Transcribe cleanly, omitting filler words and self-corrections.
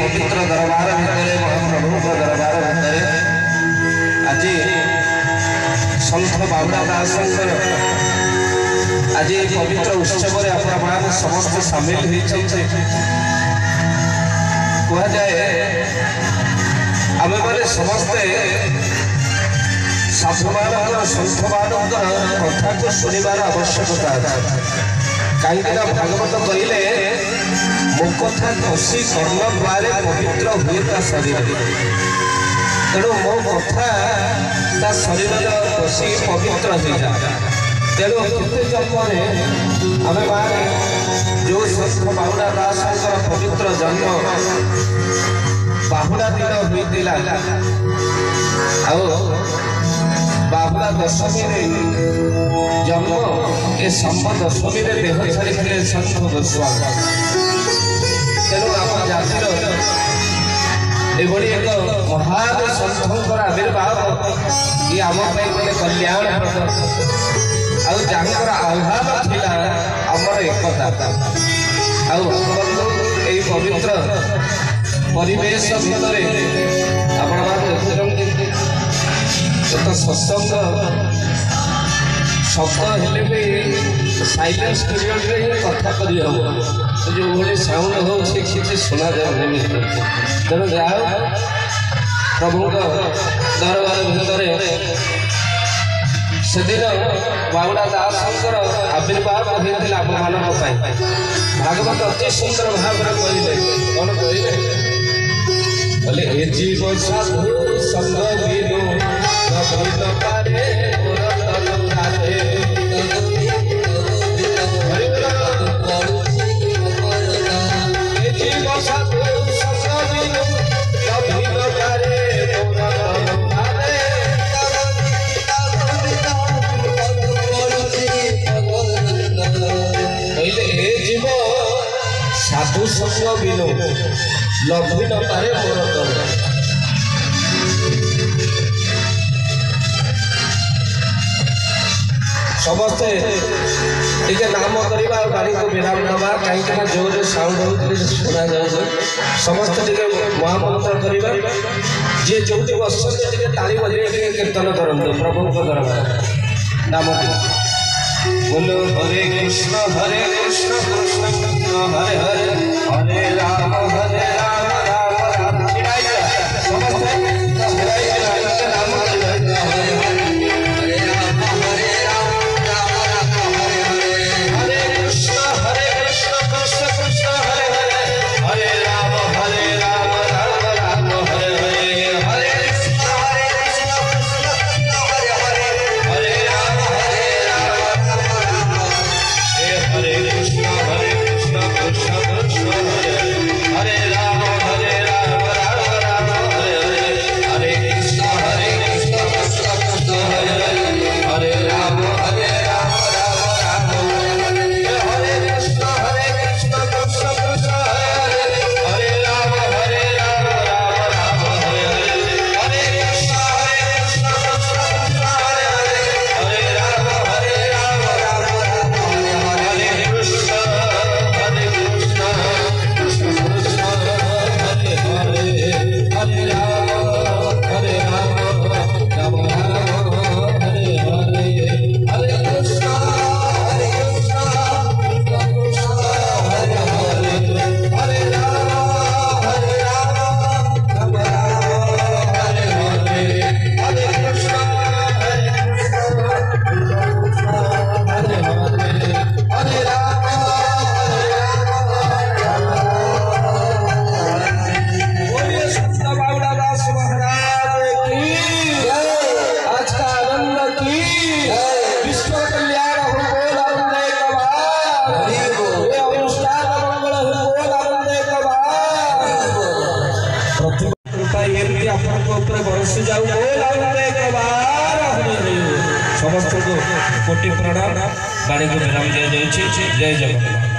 पवित्र दरबार भितर महाप्रभु दरबार भितर आज संत बाबुला दास आज पवित्र उत्सव आप समस्त सामिल होते कह जाए आम मैंने समस्ते साधु मान सन्थ मान कथा को शुणवार आवश्यकता कहीं भागवत कहले मो कथा घोषी कर्ण द्वारे पवित्र हुए शरीर तेणु मो कथा शरीर घोषी पवित्र हो जाए तेणु केते जन्म आम माने जो संत बाहुला दास पवित्र जन्म बाहुला दिन होता बाहुला दशमी जन्म ए संबत दशमी देह छाड़ी संत गोस्वामी तेणु आम जातिर एक महान संतर आविर्भाव ये आम कल्याण आर आह्वान था आमर एकता आई पवित्र परिवेश भितर तो सत्संग शब्द हेले भी साइलेंस पीरियड कथा करी हम जो भाई साउंड हो किसी शुणा जाए तेणु जाओ प्रभु दरबार भितर से दिन बाबुला दास आविर्भाव होता आप भागवत अति सुंदर भाव कहले कौन कहले ए जीव साधु संग बिनु साधु संग बिनु लभि न पारे मोर तन समस्ते टे नाम करवा बाड़ी को विराम दबा कहीं जोर साउंड हो शुणा जाए समस्ते टे महामंत्र करवा जी जो बस ताली बजे कीर्तन करते प्रभु दरबार नाम बोलो हरे कृष्ण कृष्ण कृष्ण हरे हरे हरे राम राम राम समस्ते नाम समस्त को कोटि प्रणाम बाड़ी को विराम दिया जय जगन्नाथ।